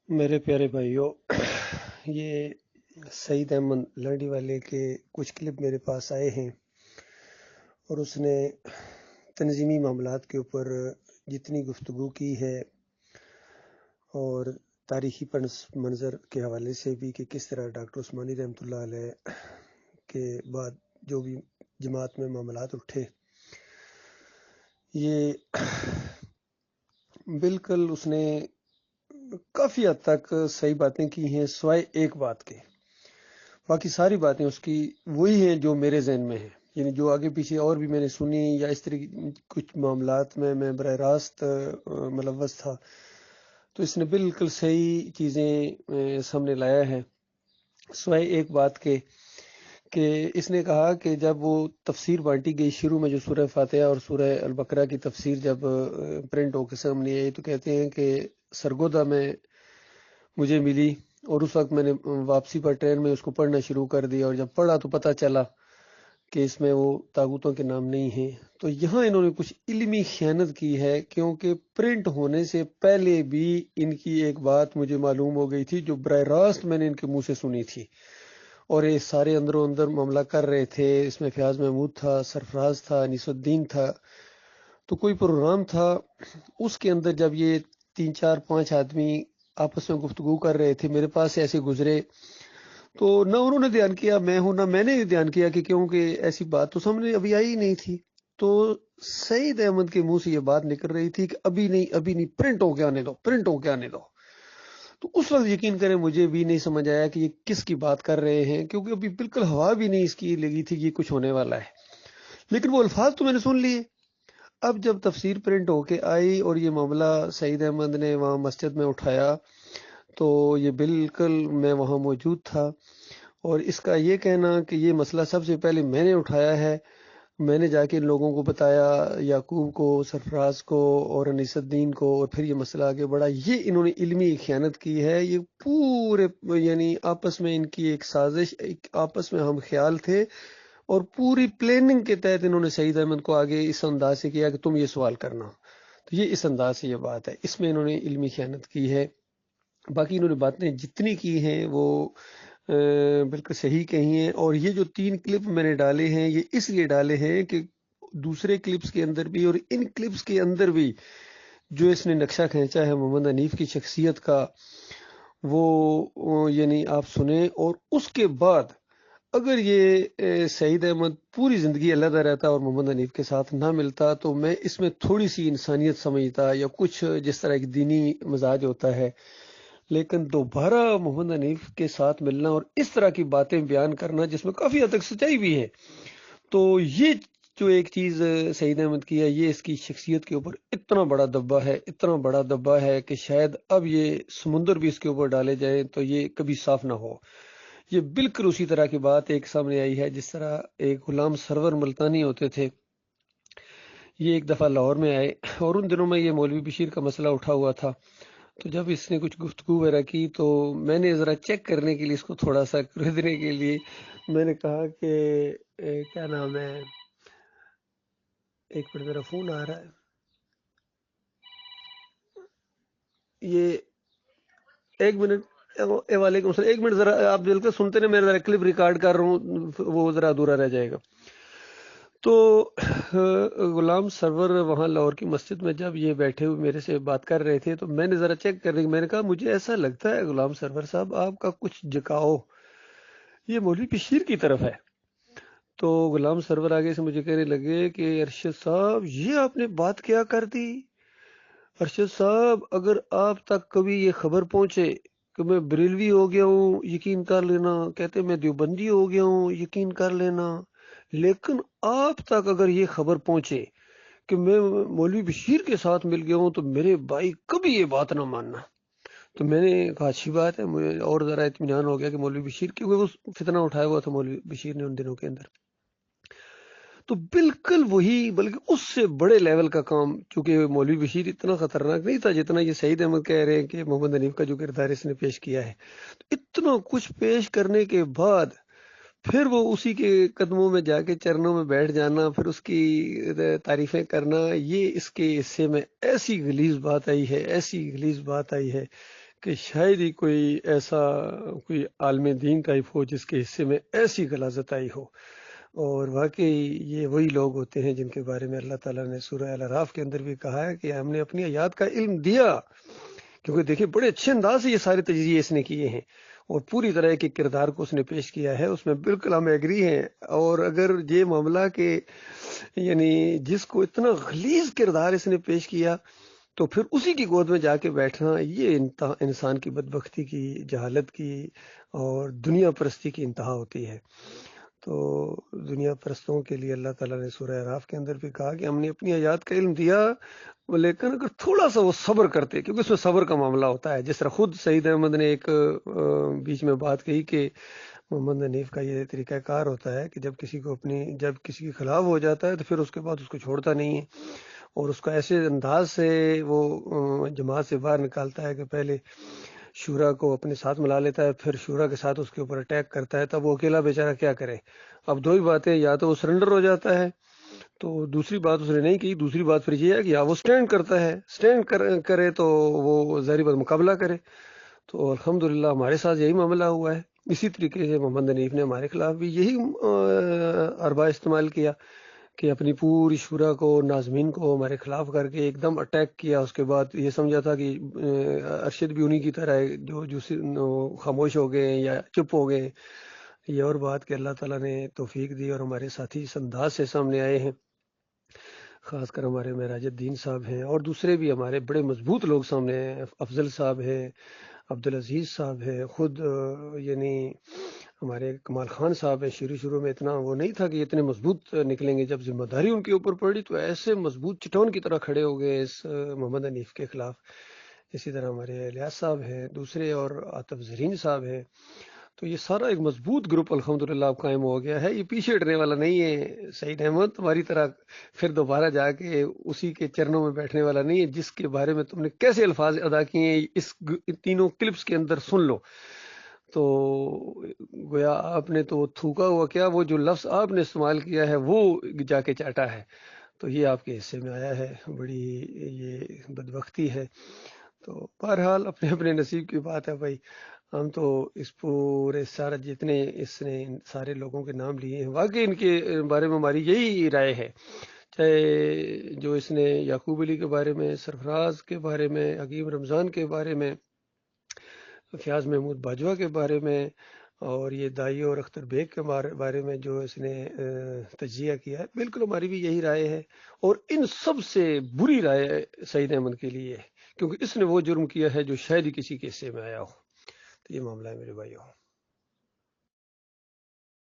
میرے پیارے بھائیوں، یہ سعید احمد لنڈی والے کے کچھ کلپ میرے پاس آئے ہیں اور اس نے تنظیمی معاملات کے اوپر جتنی گفتگو کی ہے اور تاریخی پس منظر کے حوالے سے بھی کہ کس طرح ڈاکٹر عثمانی رحمۃ اللہ علیہ کے بعد جو بھی جماعت میں معاملات اٹھے، یہ بالکل اس نے کافی حد تک صحیح باتیں کی ہیں سوائے ایک بات کے۔ باقی ساری باتیں اس کی وہی ہیں جو میرے ذہن میں ہیں، یعنی جو آگے پیچھے اور بھی میں نے سنی یا اس طرح کی کچھ معاملات میں براہ راست ملوث تھا، تو اس نے بالکل صحیح چیزیں سامنے لایا ہے سوائے ایک بات کے کہ اس نے کہا کہ جب وہ تفسیر بانٹی گئی شروع میں، جو سورہ فاتحہ اور سورہ البقرہ کی تفسیر جب پرنٹ ہو کے سامنے آئی، تو کہتے ہیں کہ سرگودا میں مجھے ملی اور اس وقت میں نے واپسی پر ٹرین میں اس کو پڑھنا شروع کر دیا، اور جب پڑھا تو پتہ چلا کہ اس میں وہ طاغوتوں کے نام نہیں ہیں۔ تو یہاں انہوں نے کچھ علمی خیانت کی ہے، کیونکہ پرنٹ ہونے سے پہلے بھی ان کی ایک بات مجھے معلوم ہو گئی تھی جو براہ راست میں نے ان کے منہ سے سنی تھی، اور یہ سارے اندروں اندر معاملہ کر رہے تھے۔ اس میں فیاض محمود تھا، سرفراز تھا، انیس الدین تھا، تو کوئی پروگرام تھا، اس کے اندر جب یہ 3 4 5 آدمی آپس میں گفتگو کر رہے تھے، میرے پاس سے ایسے گزرے، تو نہ انہوں نے دھیان کیا میں ہوں، نہ میں نے دھیان کیا کہ کیونکہ ایسی بات تو سامنے ابھی آئی ہی نہیں تھی۔ تو سعید احمد کے منہ سے یہ بات نکل رہی تھی کہ ابھی نہیں، پرنٹ ہو کے آنے دو، پرنٹ ہو کے آنے دو۔ تو اس وقت یقین کریں مجھے بھی نہیں سمجھ آیا کہ یہ کس کی بات کر رہے ہیں، کیونکہ ابھی بالکل ہوا بھی نہیں اس کی لگی تھی کہ یہ کچھ ہونے والا ہے، لیکن وہ الفاظ تو میں نے سن لیے۔ اب جب تفسیر پرنٹ ہو کے آئی اور یہ معاملہ سعید احمد نے وہاں مسجد میں اٹھایا، تو یہ بالکل میں وہاں موجود تھا، اور اس کا یہ کہنا کہ یہ مسئلہ سب سے پہلے میں نے اٹھایا ہے، میں نے جا کے ان لوگوں کو بتایا، یعقوب کو، سرفراز کو اور انیس الدین کو، اور پھر یہ مسئلہ آگے بڑھا۔ یہ انہوں نے علمی خیانت کی ہے، یہ پورے یعنی آپس میں ان کی ایک سازش، ایک آپس میں ہم خیال تھے، اور پوری پلاننگ کے تحت انہوں نے سعید احمد کو آگے اس انداز سے کیا کہ تم یہ سوال کرنا۔ تو یہ اس انداز سے یہ بات ہے، اس میں انہوں نے علمی خیانت کی ہے۔ باقی انہوں نے باتیں جتنی کی ہیں وہ بالکل صحیح کہی ہیں، اور یہ جو 3 کلپ میں نے ڈالے ہیں یہ اس لیے ڈالے ہیں کہ دوسرے کلپس کے اندر بھی اور ان کلپس کے اندر بھی جو اس نے نقشہ کھینچا ہے محمد حنیف کی شخصیت کا، وہ یعنی آپ سنیں، اور اس کے بعد اگر یہ سعید احمد پوری زندگی علیحدہ رہتا اور محمد حنیف کے ساتھ نہ ملتا، تو میں اس میں تھوڑی سی انسانیت سمجھتا یا کچھ جس طرح ایک دینی مزاج ہوتا ہے، لیکن دوبارہ محمد حنیف کے ساتھ ملنا اور اس طرح کی باتیں بیان کرنا جس میں کافی حد تک سچائی بھی ہے، تو یہ جو ایک چیز سعید احمد کی ہے، یہ اس کی شخصیت کے اوپر اتنا بڑا دبا ہے، اتنا بڑا دبا ہے کہ شاید اب یہ سمندر بھی اس کے اوپر ڈالے جائیں تو یہ کبھی صاف نہ ہو۔ یہ بالکل اسی طرح کی بات ایک سامنے آئی ہے جس طرح ایک غلام سرور ملتانی ہوتے تھے، یہ ایک دفعہ لاہور میں آئے، اور ان دنوں میں یہ مولوی بشیر کا مسئلہ اٹھا ہوا تھا۔ تو جب اس نے کچھ گفتگو وغیرہ کی تو میں نے ذرا چیک کرنے کے لیے، اس کو تھوڑا سا خریدنے کے لیے میں نے کہا کہ کیا نام ہے، ایک منٹ میرا فون آ رہا ہے، یہ ایک منٹ، وعلیکم السلام، ایک منٹ ذرا آپ بالکل سنتے رہے، میں ذرا کلپ ریکارڈ کر رہا ہوں، وہ ذرا ادھورا رہ جائے گا۔ تو غلام سرور وہاں لاہور کی مسجد میں جب یہ بیٹھے ہوئے میرے سے بات کر رہے تھے، تو میں نے ذرا چیک کرنے، میں نے کہا مجھے ایسا لگتا ہے غلام سرور صاحب آپ کا کچھ جھکاؤ یہ مولوی بشیر کی طرف ہے۔ تو غلام سرور آگے سے مجھے کہنے لگے کہ ارشد صاحب یہ آپ نے بات کیا کر دی، ارشد صاحب اگر آپ تک کبھی یہ خبر پہنچے کہ میں بریلوی ہو گیا ہوں یقین کر لینا، کہتے میں دیوبندی ہو گیا ہوں یقین کر لینا، لیکن آپ تک اگر یہ خبر پہنچے کہ میں مولوی بشیر کے ساتھ مل گیا ہوں تو میرے بھائی کبھی یہ بات نہ ماننا۔ تو میں نے کہا اچھی بات ہے، مجھے اور ذرا اطمینان ہو گیا کہ مولوی بشیر، کیونکہ وہ فتنہ اٹھایا ہوا تھا مولوی بشیر نے ان دنوں کے اندر، تو بالکل وہی بلکہ اس سے بڑے لیول کا کام، چونکہ مولوی بشیر اتنا خطرناک نہیں تھا جتنا یہ سعید احمد کہہ رہے ہیں کہ محمد حنیف کا جو کردار اس نے پیش کیا ہے، اتنا کچھ پیش کرنے کے بعد پھر وہ اسی کے قدموں میں جا کے چرنوں میں بیٹھ جانا، پھر اس کی تعریفیں کرنا، یہ اس کے حصے میں ایسی غلیظ بات آئی ہے، ایسی غلیظ بات آئی ہے کہ شاید ہی کوئی ایسا کوئی عالم دین ٹائپ ہو جس کے حصے میں ایسی غلاظت آئی ہو۔ اور واقعی یہ وہی لوگ ہوتے ہیں جن کے بارے میں اللہ تعالیٰ نے سورہ الاعراف کے اندر بھی کہا ہے کہ ہم نے اپنی آیات کا علم دیا، کیونکہ دیکھیں بڑے اچھے انداز سے یہ سارے تجزیے اس نے کیے ہیں اور پوری طرح کے کردار کو اس نے پیش کیا ہے، اس میں بالکل ہم ایگری ہیں۔ اور اگر یہ معاملہ کہ یعنی جس کو اتنا غلیظ کردار اس نے پیش کیا تو پھر اسی کی گود میں جا کے بیٹھنا، یہ انسان کی بدبختی کی، جہالت کی اور دنیا پرستی کی انتہا ہوتی ہے۔ تو دنیا پرستوں کے لیے اللہ تعالیٰ نے سورہ اعراف کے اندر بھی کہا کہ ہم نے اپنی آیات کا علم دیا، لیکن اگر تھوڑا سا وہ صبر کرتے، کیونکہ اس میں صبر کا معاملہ ہوتا ہے، جس طرح خود سعید احمد نے ایک بیچ میں بات کہی کہ محمد حنیف کا یہ طریقہ کار ہوتا ہے کہ جب کسی کے خلاف ہو جاتا ہے تو پھر اس کے بعد اس کو چھوڑتا نہیں ہے، اور اس کا ایسے انداز سے وہ جماعت سے باہر نکالتا ہے کہ پہلے شورا کو اپنے ساتھ ملا لیتا ہے، پھر شورا کے ساتھ اس کے اوپر اٹیک کرتا ہے، تب وہ اکیلا بیچارہ کیا کرے؟ اب دو ہی باتیں، یا تو وہ سرنڈر ہو جاتا ہے، تو دوسری بات اس نے نہیں کی، دوسری بات پھر یہ ہے کہ یا وہ سٹینڈ کرتا ہے، سٹینڈ کرے تو وہ ظاہری بات مقابلہ کرے۔ تو الحمدللہ ہمارے ساتھ یہی معاملہ ہوا ہے۔ اسی طریقے سے محمد حنیف نے ہمارے خلاف بھی یہی اربا استعمال کیا کہ اپنی پوری شورا کو، ناظمین کو ہمارے خلاف کر کے ایک دم اٹیک کیا۔ اس کے بعد یہ سمجھا تھا کہ ارشد بھی انہی کی طرح ہے جو خاموش ہو گئے یا چپ ہو گئے۔ یہ اور بات کہ اللہ تعالیٰ نے توفیق دی اور ہمارے ساتھی اس انداز سے سامنے آئے ہیں، خاص کر ہمارے معراج الدین صاحب ہیں اور دوسرے بھی ہمارے بڑے مضبوط لوگ سامنے ہیں، افضل صاحب ہیں، عبدالعزیز صاحب ہیں، خود یعنی ہمارے کمال خان صاحب ہیں۔ شروع میں اتنا وہ نہیں تھا کہ اتنے مضبوط نکلیں گے، جب ذمہ داری ان کے اوپر پڑی تو ایسے مضبوط چٹون کی طرح کھڑے ہو گئے اس محمد حنیف کے خلاف۔ اسی طرح ہمارے الیاس صاحب ہیں دوسرے، اور عاطف زرین صاحب ہیں۔ تو یہ سارا ایک مضبوط گروپ الحمدللہ اب قائم ہو گیا ہے، یہ پیچھے ہٹنے والا نہیں ہے۔ سعید احمد تمہاری طرح پھر دوبارہ جا کے اسی کے چرنوں میں بیٹھنے والا نہیں ہے، جس کے بارے میں تم نے کیسے الفاظ ادا کیے ہیں اس تینوں کلپس کے اندر سن لو۔ تو گویا آپ نے تو تھوکا ہوا کیا، وہ جو لفظ آپ نے استعمال کیا ہے وہ جا کے چاٹا ہے، تو یہ آپ کے حصے میں آیا ہے، بڑی یہ بدبختی ہے۔ تو بہرحال اپنے اپنے نصیب کی بات ہے بھائی۔ ہم تو اس پورے سارا جتنے اس نے سارے لوگوں کے نام لیے ہیں، واقعی ان کے بارے میں ہماری یہی رائے ہے، چاہے جو اس نے یعقوب علی کے بارے میں، سرفراز کے بارے میں، حکیم رمضان کے بارے میں، فیاض محمود باجوہ کے بارے میں، اور یہ دائی اور اختر بیگ کے بارے میں جو اس نے تجزیہ کیا ہے، بالکل ہماری بھی یہی رائے ہے۔ اور ان سب سے بری رائے سعید احمد کے لیے ہے، کیونکہ اس نے وہ جرم کیا ہے جو شاید ہی کسی کے حصے میں آیا ہو۔ تو یہ معاملہ ہے میرے بھائیوں۔